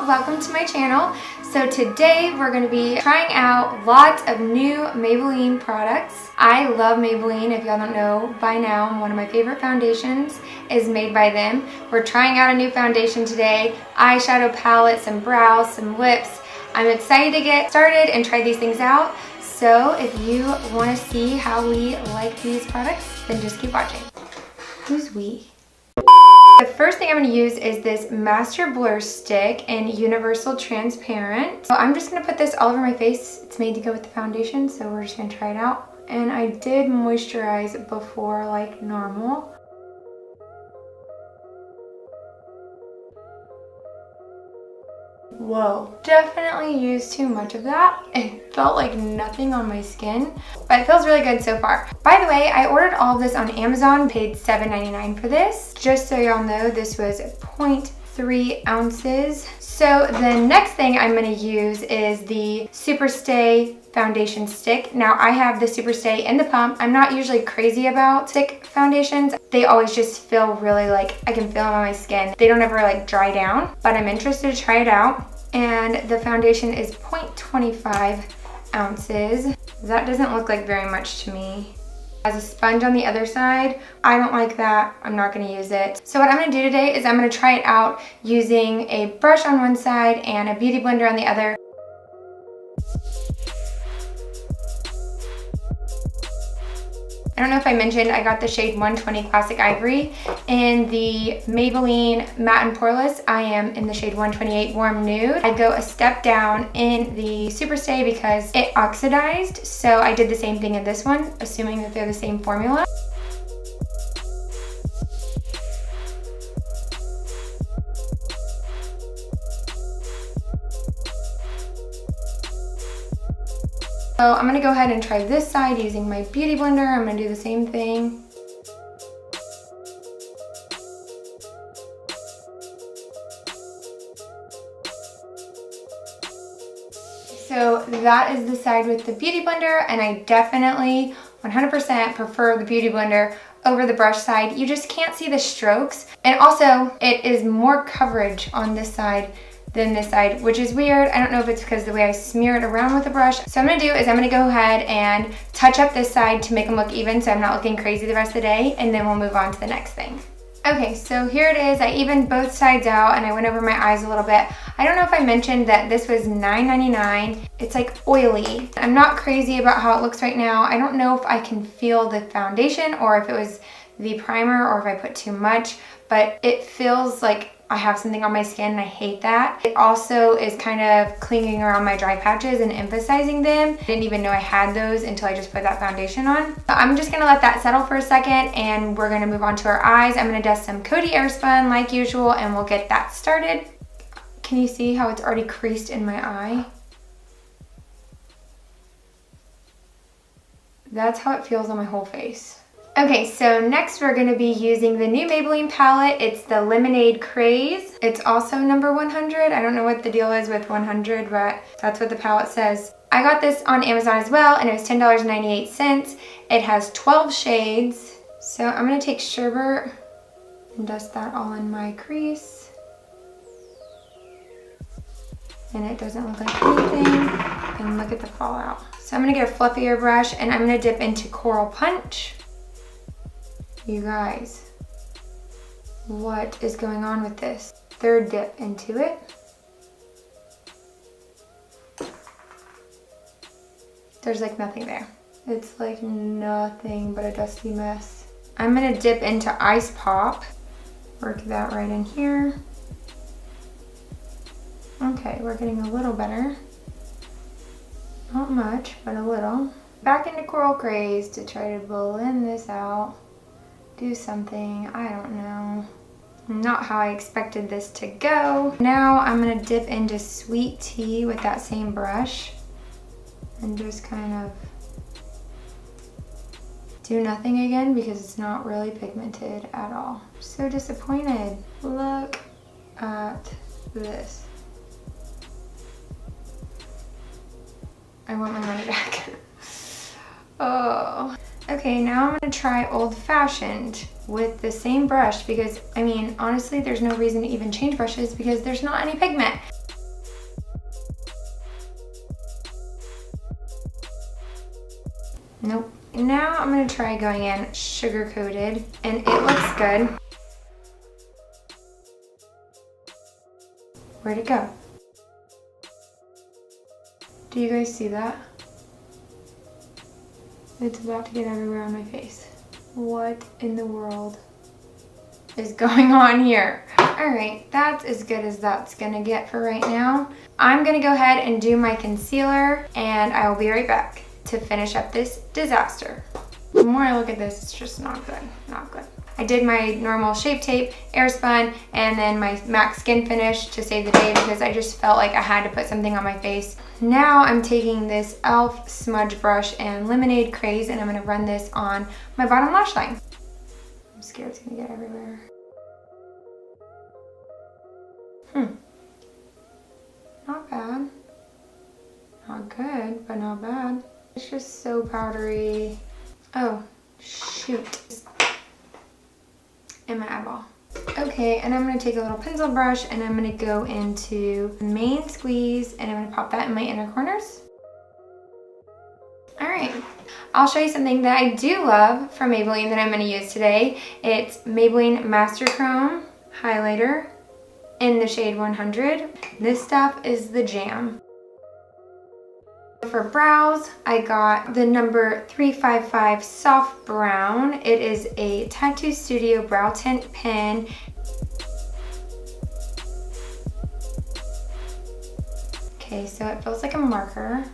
welcome to my channel. So today we're going to be trying out lots of new Maybelline products. I love Maybelline. If y'all don't know by now, one of my favorite foundations is made by them. We're trying out a new foundation today, eyeshadow palette, some brows, some lips. I'm excited to get started and try these things out. So if you want to see how we like these products, then just keep watching. Who's we? The first thing I'm going to use is this Master Blur Stick in Universal Transparent. So I'm just going to put this all over my face. It's made to go with the foundation, so we're just going to try it out. And I did moisturize before like normal. Whoa, definitely used too much of that. It felt like nothing on my skin, but it feels really good so far. By the way, I ordered all of this on Amazon, paid $7.99 for this. Just so y'all know, this was 0.3 ounces. So the next thing I'm gonna use is the Superstay foundation stick. Now I have the Superstay in the pump. I'm not usually crazy about stick foundations. They always just feel really like, I can feel them on my skin. They don't ever like dry down, but I'm interested to try it out. And the foundation is 0.25 ounces. That doesn't look like very much to me. Has a sponge on the other side. I don't like that. I'm not gonna use it. So what I'm gonna do today is I'm gonna try it out using a brush on one side and a beauty blender on the other. I don't know if I mentioned, I got the shade 120 Classic Ivory in the Maybelline Matte and Poreless. I am in the shade 128 Warm Nude. I go a step down in the Superstay because it oxidized, so I did the same thing in this one, assuming that they're the same formula. So I'm gonna go ahead and try this side using my beauty blender. I'm gonna do the same thing. So that is the side with the beauty blender, and I definitely 100% prefer the beauty blender over the brush side. You just can't see the strokes. And also it is more coverage on this side than this side, which is weird. I don't know if it's because the way I smear it around with the brush. So I'm gonna do is I'm gonna go ahead and touch up this side to make them look even so I'm not looking crazy the rest of the day, and then we'll move on to the next thing. Okay, so here it is. I evened both sides out and I went over my eyes a little bit. I don't know if I mentioned that this was $9.99. It's like oily. I'm not crazy about how it looks right now. I don't know if I can feel the foundation or if it was the primer or if I put too much, but it feels like I have something on my skin and I hate that. It also is kind of clinging around my dry patches and emphasizing them. I didn't even know I had those until I just put that foundation on. So I'm just gonna let that settle for a second and we're gonna move on to our eyes. I'm gonna dust some Coty Airspun like usual and we'll get that started. Can you see how it's already creased in my eye? That's how it feels on my whole face. Okay, so next we're going to be using the new Maybelline palette. It's the Lemonade Craze. It's also number 100. I don't know what the deal is with 100, but that's what the palette says. I got this on Amazon as well, and it was $10.98. It has 12 shades. So I'm going to take Sherbet and dust that all in my crease. And it doesn't look like anything. And look at the fallout. So I'm going to get a fluffier brush, and I'm going to dip into Coral Punch. You guys, what is going on with this? Third dip into it. There's like nothing there. It's like nothing but a dusty mess. I'm gonna dip into Ice Pop. Work that right in here. Okay, we're getting a little better. Not much, but a little. Back into Coral Craze to try to blend this out. Do something, I don't know. Not how I expected this to go. Now I'm gonna dip into Sweet Tea with that same brush and just kind of do nothing again because it's not really pigmented at all. So disappointed. Look at this. I want my money back. Oh. Okay, now I'm gonna try Old Fashioned with the same brush because, I mean, honestly, there's no reason to even change brushes because there's not any pigment. Nope. Now I'm gonna try going in sugar coated, and it looks good. Where'd it go? Do you guys see that? It's about to get everywhere on my face. What in the world is going on here? All right, that's as good as that's gonna get for right now. I'm gonna go ahead and do my concealer, and I will be right back to finish up this disaster. The more I look at this, it's just not good, not good. I did my normal Shape Tape, air spun, and then my MAC Skin Finish to save the day because I just felt like I had to put something on my face. Now I'm taking this e.l.f. smudge brush and Lemonade Craze, and I'm gonna run this on my bottom lash line. I'm scared it's gonna get everywhere. Not bad. Not good, but not bad. It's just so powdery. Oh, shoot. In my eyeball. Okay, and I'm gonna take a little pencil brush and I'm gonna go into the main squeeze and I'm gonna pop that in my inner corners. All right, I'll show you something that I do love from Maybelline that I'm gonna use today. It's Maybelline Master Chrome Highlighter in the shade 100. This stuff is the jam. For brows, I got the number 355 Soft Brown. It is a Tattoo Studio brow tint pen. Okay, so it feels like a marker.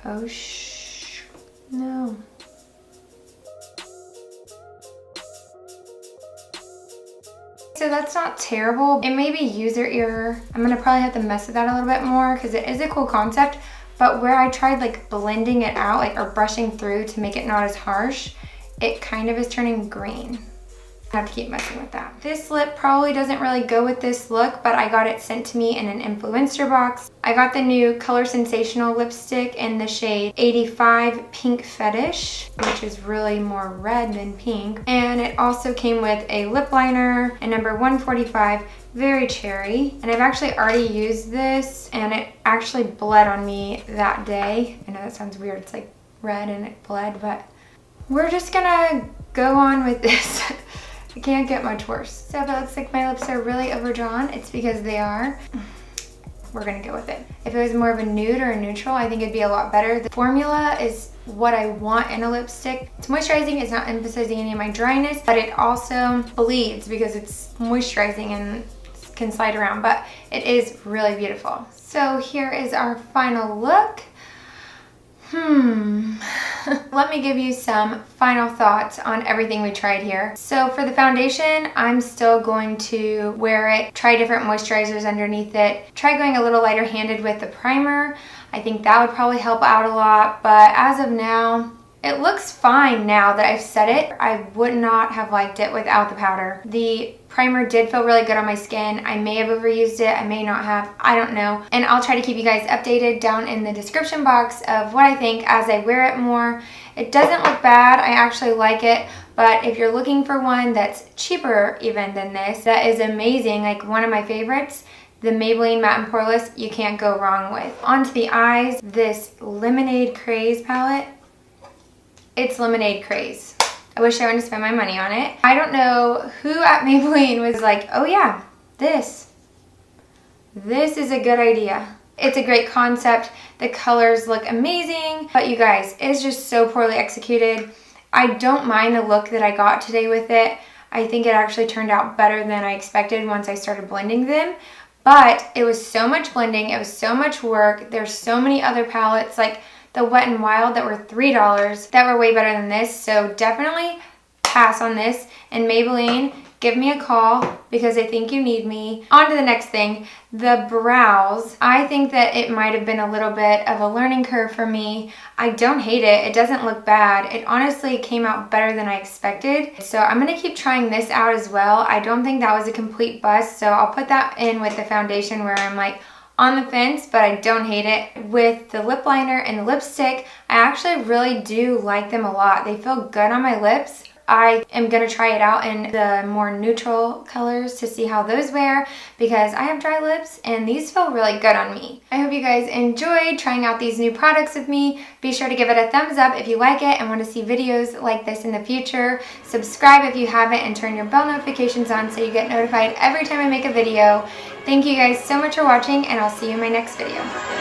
Oh, no. So that's not terrible. It may be user error. I'm gonna probably have to mess with that a little bit more because it is a cool concept, but where I tried like blending it out, like or brushing through to make it not as harsh, it kind of is turning green. I have to keep messing with that. This lip probably doesn't really go with this look, but I got it sent to me in an influencer box. I got the new Color Sensational lipstick in the shade 85 Pink Fetish, which is really more red than pink. And it also came with a lip liner, a number 145 Very Cherry. And I've actually already used this and it actually bled on me that day. I know that sounds weird, it's like red and it bled, but we're just gonna go on with this. It can't get much worse. So if it looks like my lips are really overdrawn, it's because they are. We're gonna go with it. If it was more of a nude or a neutral, I think it'd be a lot better. The formula is what I want in a lipstick. It's moisturizing, it's not emphasizing any of my dryness, but it also bleeds because it's moisturizing and can slide around, but it is really beautiful. So here is our final look. Let me give you some final thoughts on everything we tried here. So for the foundation, I'm still going to wear it, try different moisturizers underneath it, try going a little lighter handed with the primer. I think that would probably help out a lot, but as of now, it looks fine now that I've set it. I would not have liked it without the powder. The primer did feel really good on my skin. I may have overused it, I may not have, I don't know. And I'll try to keep you guys updated down in the description box of what I think as I wear it more. It doesn't look bad, I actually like it, but if you're looking for one that's cheaper even than this, that is amazing, like one of my favorites, the Maybelline Matte and Poreless, you can't go wrong with. Onto the eyes, this Lemonade Craze palette. It's Lemonade Craze. I wish I wouldn't spend my money on it. I don't know who at Maybelline was like, oh yeah, this is a good idea. It's a great concept. The colors look amazing, but you guys, it's just so poorly executed. I don't mind the look that I got today with it. I think it actually turned out better than I expected once I started blending them. But it was so much blending, it was so much work. There's so many other palettes like the Wet n Wild that were $3 that were way better than this. So definitely pass on this. And Maybelline, give me a call because I think you need me. On to the next thing, the brows. I think that it might have been a little bit of a learning curve for me. I don't hate it. It doesn't look bad. It honestly came out better than I expected. So I'm gonna keep trying this out as well. I don't think that was a complete bust. So I'll put that in with the foundation where I'm like, on the fence, but I don't hate it. With the lip liner and the lipstick, I actually really do like them a lot. They feel good on my lips. I am going to try it out in the more neutral colors to see how those wear because I have dry lips and these feel really good on me. I hope you guys enjoyed trying out these new products with me. Be sure to give it a thumbs up if you like it and want to see videos like this in the future. Subscribe if you haven't and turn your bell notifications on so you get notified every time I make a video. Thank you guys so much for watching and I'll see you in my next video.